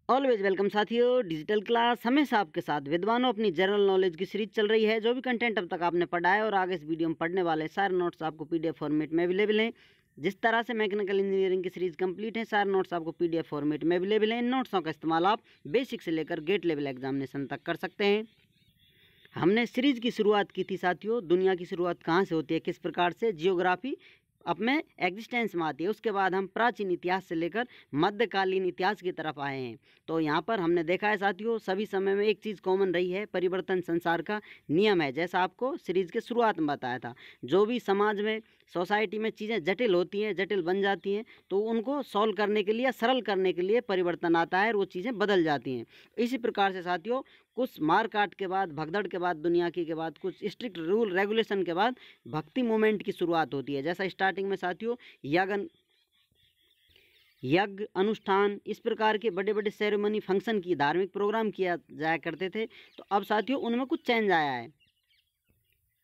Always welcome साथियों। Digital class हमेशा आपके साथ विद्वानों अपनी जनरल नॉलेज की सीरीज चल रही है। जो भी कंटेंट अब तक आपने पढ़ा है और आगे इस वीडियो में पढ़ने वाले सारे नोट्स आपको पीडीएफ फॉर्मेट में अवेलेबल हैं। जिस तरह से मैकेनिकल इंजीनियरिंग की सीरीज कंप्लीट है, सारे नोट्स आपको पीडीएफ फॉर्मेट में अवेलेबल हैं। इन नोट्सों का इस्तेमाल आप बेसिक से लेकर गेट लेवल एग्जामिनेशन तक कर सकते हैं। हमने सीरीज की शुरुआत की थी साथियों, दुनिया की शुरुआत कहाँ से होती है, किस प्रकार से, जियोग्राफी अपने एग्जिस्टेंस में आती है। उसके बाद हम प्राचीन इतिहास से लेकर मध्यकालीन इतिहास की तरफ आए हैं। तो यहाँ पर हमने देखा है साथियों, सभी समय में एक चीज़ कॉमन रही है, परिवर्तन संसार का नियम है। जैसा आपको सीरीज के शुरुआत में बताया था, जो भी समाज में, सोसाइटी में चीज़ें जटिल होती हैं, जटिल बन जाती हैं, तो उनको सॉल्व करने के लिए, सरल करने के लिए परिवर्तन आता है और वो चीज़ें बदल जाती हैं। इसी प्रकार से साथियों, कुछ मार काट के बाद, भगदड़ के बाद, दुनिया की के बाद, कुछ स्ट्रिक्ट रूल रेगुलेशन के बाद भक्ति मूवमेंट की शुरुआत होती है। जैसा स्टार्टिंग में साथियों यज्ञ अनुष्ठान, इस प्रकार के बड़े बड़े सेरेमनी, फंक्शन की, धार्मिक प्रोग्राम किया जाया करते थे। तो अब साथियों उनमें कुछ चेंज आया है।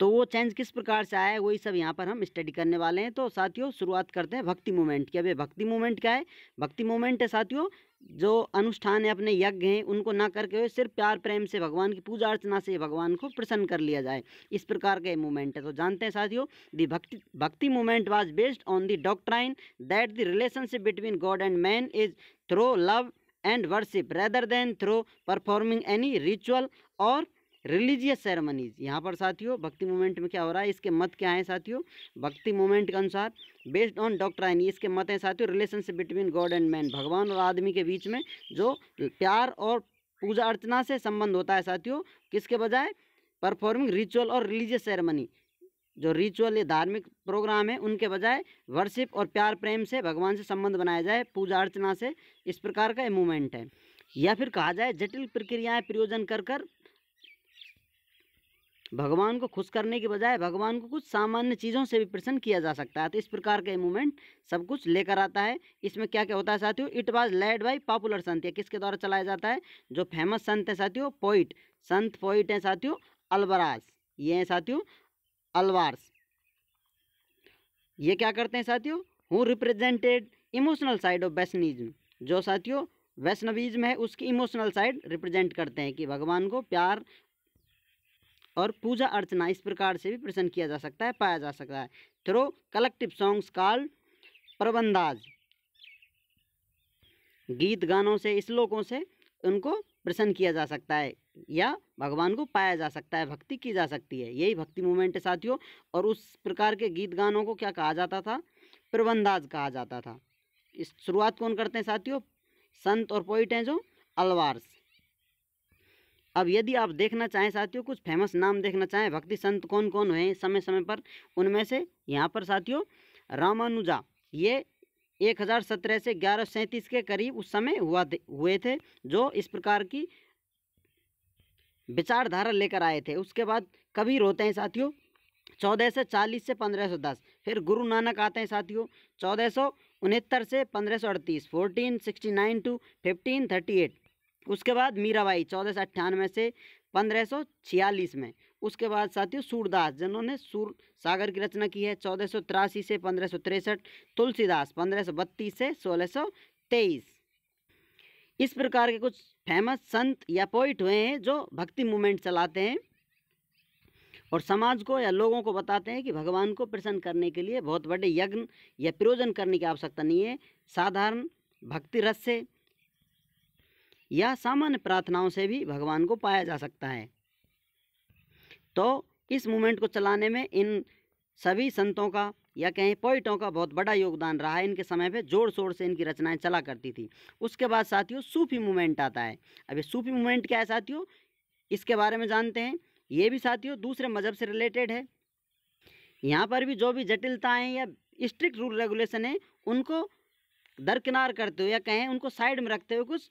तो वो चेंज किस प्रकार से आया है, वही सब यहाँ पर हम स्टडी करने वाले हैं। तो साथियों शुरुआत करते हैं भक्ति मूवमेंट की। अब ये भक्ति मूवमेंट क्या है? भक्ति मूवमेंट है साथियों, जो अनुष्ठान है, अपने यज्ञ हैं, उनको ना करके हुए सिर्फ प्यार प्रेम से, भगवान की पूजा अर्चना से भगवान को प्रसन्न कर लिया जाए, इस प्रकार का ये मूवमेंट है। तो जानते हैं साथियों, द भक्ति movement was based on the doctrine that the relationship between God and man is through love and worship rather than through performing any ritual और रिलीजियस सेरेमनीज। यहाँ पर साथियों भक्ति मूवमेंट में क्या हो रहा है, इसके मत क्या है साथियों? भक्ति मूवमेंट के अनुसार बेस्ड ऑन डॉक्ट्राइन, इसके मत हैं साथियों, relationship between God and man, भगवान और आदमी के बीच में जो प्यार और पूजा अर्चना से संबंध होता है साथियों, किसके बजाय? परफॉर्मिंग रिचुअल और रिलीजियस सेरेमनी, जो रिचुअल या धार्मिक प्रोग्राम है उनके बजाय वर्शिप और प्यार प्रेम से भगवान से संबंध बनाया जाए, पूजा अर्चना से। इस प्रकार का मूवमेंट है। या फिर कहा जाए जटिल प्रक्रियाएं प्रयोजन कर भगवान को खुश करने के बजाय भगवान को कुछ सामान्य चीज़ों से भी प्रसन्न किया जा सकता है। तो इस प्रकार का मूवमेंट सब कुछ लेकर आता है। इसमें क्या क्या होता है साथियों? It was led by popular संत, या किसके द्वारा चलाया जाता है? जो फेमस संत है साथियों, पोइट, संत पोइट हैं साथियों, अल्बरास, ये हैं साथियों अल्वार्स। ये क्या करते हैं साथियों? Who represented emotional side of Vaishnavism, जो साथियों वैष्णविज्म है उसकी इमोशनल साइड रिप्रेजेंट करते हैं, कि भगवान को प्यार और पूजा अर्चना इस प्रकार से भी प्रसन्न किया जा सकता है, पाया जा सकता है, थ्रू कलेक्टिव सॉन्ग्स कॉल्ड प्रबंधाज। गीत गानों से, श्लोकों से उनको प्रसन्न किया जा सकता है या भगवान को पाया जा सकता है, भक्ति की जा सकती है। यही भक्ति मूवमेंट है साथियों। और उस प्रकार के गीत गानों को क्या कहा जाता था? प्रबंधाज कहा जाता था। इस शुरुआत कौन करते हैं साथियों? संत और पोइट हैं जो अल्वार्स। अब यदि आप देखना चाहें साथियों, कुछ फेमस नाम देखना चाहें, भक्ति संत कौन कौन हुए समय समय पर, उनमें से यहाँ पर साथियों रामानुजा, ये 1017 से 1137 के करीब उस समय हुए थे, जो इस प्रकार की विचारधारा लेकर आए थे। उसके बाद कबीर होते हैं साथियों 1440 से 1510। फिर गुरु नानक आते हैं साथियों 1469 से 1538, 1469 टू 1538। उसके बाद मीराबाई 1498 से 1546 में। उसके बाद साथियों सूरदास, जिन्होंने सूर सागर की रचना की है 1483 से 1563। तुलसीदास 1532 से 1623। इस प्रकार के कुछ फेमस संत या पोइट हुए हैं जो भक्ति मूवमेंट चलाते हैं और समाज को या लोगों को बताते हैं कि भगवान को प्रसन्न करने के लिए बहुत बड़े यज्ञ या प्रयोजन करने की आवश्यकता नहीं है, साधारण भक्ति रस से या सामान्य प्रार्थनाओं से भी भगवान को पाया जा सकता है। तो इस मूवमेंट को चलाने में इन सभी संतों का या कहें पोइटों का बहुत बड़ा योगदान रहा है। इनके समय पे जोर शोर से इनकी रचनाएं चला करती थी। उसके बाद साथियों सूफी मूवमेंट आता है। अब ये सूफी मूवमेंट क्या है साथियों, इसके बारे में जानते हैं। ये भी साथियों दूसरे मजहब से रिलेटेड है। यहाँ पर भी जो भी जटिलताएँ या स्ट्रिक्ट रूल रेगुलेशन है उनको दरकिनार करते हुए या कहें उनको साइड में रखते हुए कुछ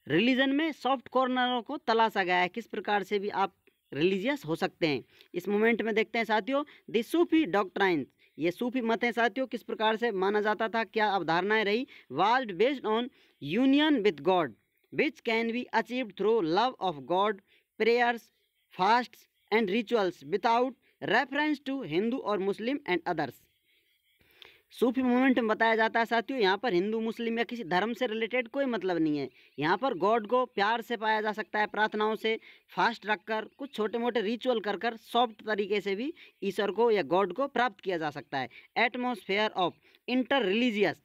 रिलीजन में सॉफ्ट कॉर्नरों को तलाशा गया है, किस प्रकार से भी आप रिलीजियस हो सकते हैं। इस मोमेंट में देखते हैं साथियों द सूफी डॉक्ट्राइन्स, ये सूफी मत हैं साथियों, किस प्रकार से माना जाता था, क्या अवधारणाएं रही। Was based on union with God which can be achieved through love of God, prayers, fasts and rituals without reference to Hindu और Muslim and others. Sufi movement में बताया जाता है साथियों, यहाँ पर हिंदू मुस्लिम या किसी धर्म से रिलेटेड कोई मतलब नहीं है। यहाँ पर गॉड को प्यार से पाया जा सकता है, प्रार्थनाओं से, फास्ट रखकर, कुछ छोटे मोटे रिचुअल कर कर सॉफ्ट तरीके से भी ईश्वर को या गॉड को प्राप्त किया जा सकता है। Atmosphere of inter religious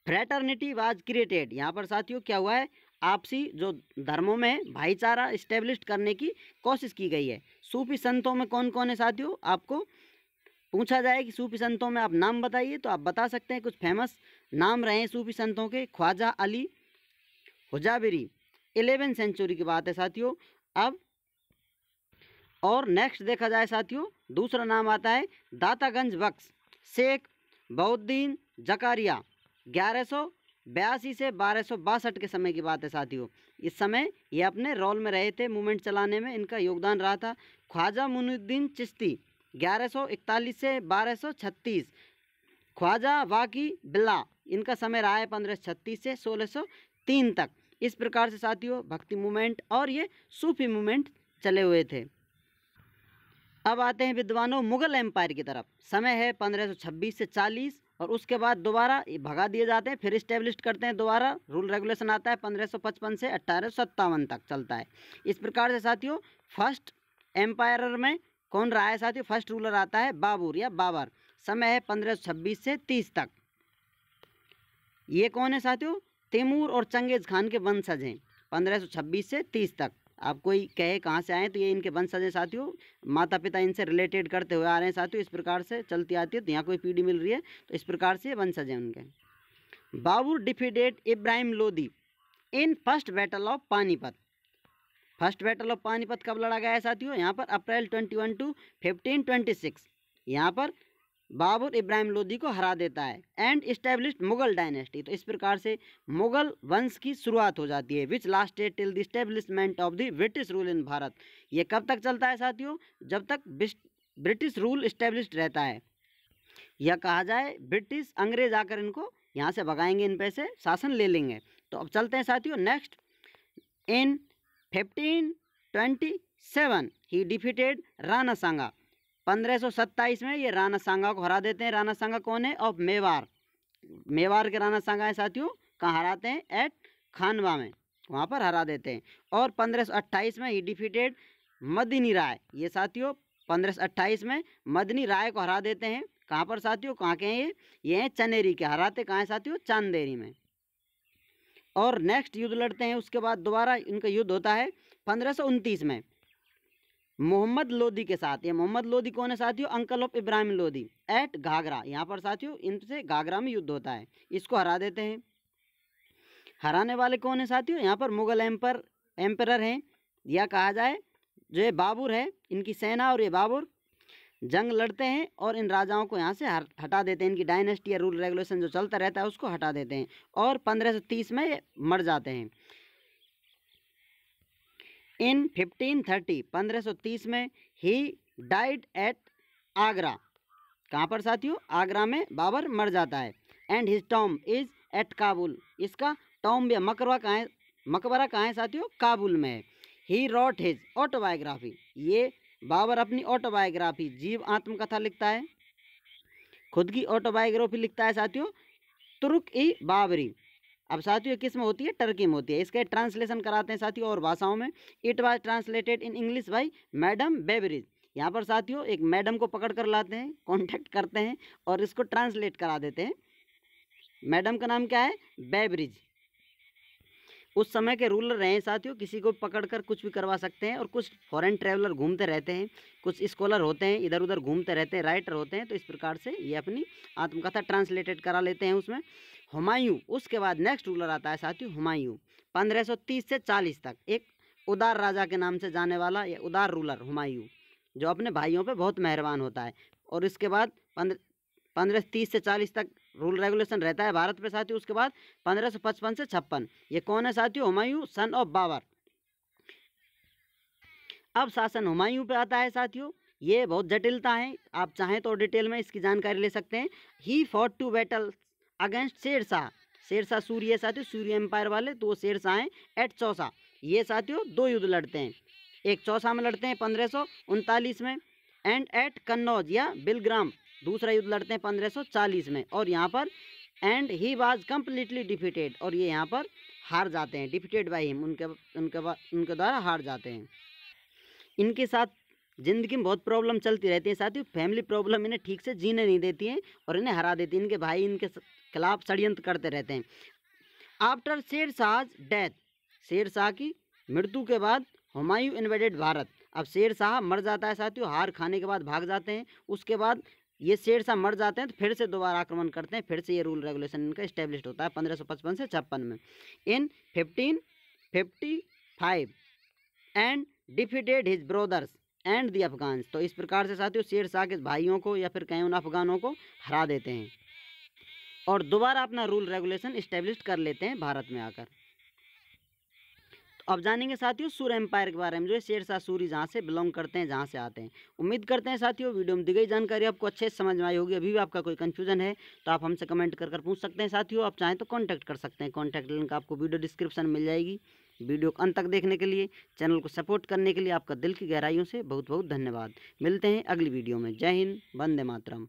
fraternity was created. यहाँ पर साथियों क्या हुआ है, आपसी जो धर्मों में भाईचारा इस्टेब्लिश करने की कोशिश की गई है। सूफी संतों में कौन कौन है साथियों, आपको पूछा जाए कि सूफी संतों में आप नाम बताइए तो आप बता सकते हैं। कुछ फेमस नाम रहे हैं सूफी संतों के, ख्वाजा अली हुजाबिरी, 11वीं सेंचुरी की बात है साथियों। अब और नेक्स्ट देखा जाए साथियों, दूसरा नाम आता है दातागंज बख्श शेख बउद्दीन जकारिया, 1182 से 1262 के समय की बात है साथियों। इस समय ये अपने रोल में रहे थे, मूवमेंट चलाने में इनका योगदान रहा था। ख्वाजा मुइनुद्दीन चिश्ती, 1141 से 1236, ख्वाजा वाकी बिल्ला, इनका समय रहा है 1536 से 1603 तक। इस प्रकार से साथियों भक्ति मूवमेंट और ये सूफी मूवमेंट चले हुए थे। अब आते हैं विद्वानों मुगल एम्पायर की तरफ। समय है 1526 से 40 और उसके बाद दोबारा भगा दिए जाते हैं, फिर इस्टेब्लिश करते हैं दोबारा। रूल रेगुलेशन आता है 1555 से 1857 तक चलता है। इस प्रकार से साथियों फर्स्ट एम्पायर में कौन रहा है साथियों, फर्स्ट रूलर आता है बाबर या बाबर। समय है 1526 से 30 तक। ये कौन है साथियों, तैमूर और चंगेज खान के वंशज हैं। 1526 से 30 तक। आप कोई कहे कहाँ से आए तो ये इनके वंशज हैं साथियों, माता पिता इनसे रिलेटेड करते हुए आ रहे हैं साथियों। इस प्रकार से चलती आती है, तो यहाँ कोई पीढ़ी मिल रही है तो इस प्रकार से वंशज हैं उनके। Babur defeated Ibrahim Lodi in first battle of Panipat. First battle of Panipat कब लड़ा गया है साथियों, यहाँ पर अप्रैल 21 to 1526। यहाँ पर बाबर इब्राहिम लोदी को हरा देता है एंड इस्टेब्लिश्ड मुगल डायनेस्टी। तो इस प्रकार से मुगल वंश की शुरुआत हो जाती है, which lasted till the establishment of the British rule in Bharat. ये कब तक चलता है साथियों, जब तक ब्रिटिश रूल इस्टेब्लिश्ड रहता है, या कहा जाए ब्रिटिश अंग्रेज आकर इनको यहाँ से भगाएंगे, इन पे से शासन ले लेंगे। तो अब चलते हैं साथियों next. In 1527 he defeated Rana Sanga. 1527 में ये राणा सांगा को हरा देते हैं। राणा सांगा कौन है, ऑफ मेवार, मेवार के राणा सांगा है साथियों। कहाँ हराते हैं, एट खानवा में, वहाँ पर हरा देते हैं। और 1528 में ही डिफीटेड मदनी राय। ये साथियों 1528 में मदनी राय को हरा देते हैं। कहाँ पर साथियों, कहाँ के हैं ये हैं चनेरी के। हराते कहाँ है साथियों, चांदेरी में। और नेक्स्ट युद्ध लड़ते हैं, उसके बाद दोबारा इनका युद्ध होता है 1529 में मोहम्मद लोदी के साथ। ये मोहम्मद लोदी कौन है साथियों, uncle of Ibrahim Lodi, at Ghaghara. यहाँ पर साथियों इनसे घाघरा में युद्ध होता है, इसको हरा देते हैं। हराने वाले कौन है साथियों, यहाँ पर मुगल एम्परर हैं, या कहा जाए जो ये बाबर है, इनकी सेना और ये बाबर जंग लड़ते हैं और इन राजाओं को यहाँ से हटा देते हैं। इनकी डायनेस्टी या रूल रेगुलेशन जो चलता रहता है उसको हटा देते हैं और 1530 में ये मर जाते हैं। इन 1530 1530 में ही डाइड एट आगरा। कहाँ पर साथियों, आगरा में बाबर मर जाता है। And his tomb is at Kabul. इसका टॉम या मकबरा कहाँ है साथियों, काबुल में है। ही रॉट हिज ऑटोबायोग्राफी। ये बाबर अपनी ऑटोबायोग्राफी जीव आत्मकथा लिखता है, खुद की ऑटोबायोग्राफी लिखता है साथियों, तुर्क ई बाबरी। अब साथियों किस में होती है, टर्की में होती है। इसके ट्रांसलेशन कराते हैं साथियों और भाषाओं में। It was translated in English by madam Beveridge. यहाँ पर साथियों एक मैडम को पकड़ कर लाते हैं, कॉन्टैक्ट करते हैं और इसको ट्रांसलेट करा देते हैं। मैडम का नाम क्या है, बेबरिज। उस समय के रूलर रहे साथियों, किसी को पकड़कर कुछ भी करवा सकते हैं। और कुछ फॉरेन ट्रैवलर घूमते रहते हैं, कुछ स्कॉलर होते हैं इधर उधर घूमते रहते हैं, राइटर होते हैं। तो इस प्रकार से ये अपनी आत्मकथा ट्रांसलेटेड करा लेते हैं उसमें। हुमायूं, उसके बाद नेक्स्ट रूलर आता है साथियों हुमायूं। 1530 से 40 तक एक उदार राजा के नाम से जाने वाला ये उदार रूलर हुमायूं, जो अपने भाइयों पे बहुत मेहरबान होता है। और इसके बाद 1530 से 40 तक रूल रेगुलेशन रहता है भारत पे साथियों। उसके बाद 1555 से 56 ये कौन है साथियों, हुमायूं सन ऑफ बाबर। अब शासन हुमायूं पे आता है साथियों। ये बहुत जटिलता है, आप चाहें तो डिटेल में इसकी जानकारी ले सकते हैं। He fought to battle against Shershah. Shershah Suri साथियों, सूर्य एम्पायर वाले, तो वो शेरशाह हैं एट चौसा। ये साथियों 2 युद्ध लड़ते हैं, एक चौसा में लड़ते हैं 1539 में, एंड एट कन्नौज या बिलग्राम दूसरा युद्ध लड़ते हैं 1540 में, और यहाँ पर and he was completely defeated, और ये यहाँ पर हार जाते हैं, डिफीटेड बाई हिम, उनके द्वारा हार जाते हैं। इनके साथ ज़िंदगी में बहुत प्रॉब्लम चलती रहती है साथियों, फैमिली प्रॉब्लम इन्हें ठीक से जीने नहीं देती हैं और इन्हें हरा देती हैं। इनके भाई इनके खिलाफ षड्यंत्र करते रहते हैं। आफ्टर शेर शाह डेथ, शेर शाह की मृत्यु के बाद हुमायूं इन्वेडेड भारत। अब शेर शाह मर जाता है साथियों, हार खाने के बाद भाग जाते हैं। उसके बाद ये शेर शाह मर जाते हैं तो फिर से दोबारा आक्रमण करते हैं, फिर से ये रूल रेगुलेशन इनका इस्टेब्लिश होता है 1555 से 56 में। इन 1555 and defeated his brothers and the Afghans. तो इस प्रकार से साथियों शेर शाह के भाइयों को या फिर कहीं उन अफगानों को हरा देते हैं और दोबारा अपना रूल रेगुलेशन इस्टेब्लिश कर लेते हैं भारत में आकर। तो अब जानेंगे साथियों सूर्य एम्पायर के बारे में, जो है शेर शाह सूरी जहाँ से बिलोंग करते हैं, जहाँ से आते हैं। उम्मीद करते हैं साथियों वीडियो में दी गई जानकारी आपको अच्छे से समझ में आई होगी। अभी भी आपका कोई कन्फ्यूजन है तो आप हमसे कमेंट कर पूछ सकते हैं साथियों। आप चाहें तो कॉन्टैक्ट कर सकते हैं, कॉन्टैक्ट लिंक आपको वीडियो डिस्क्रिप्शन में मिल जाएगी। वीडियो को अंत तक देखने के लिए, चैनल को सपोर्ट करने के लिए आपका दिल की गहराइयों से बहुत बहुत धन्यवाद। मिलते हैं अगली वीडियो में। जय हिंद, वंदे मातरम।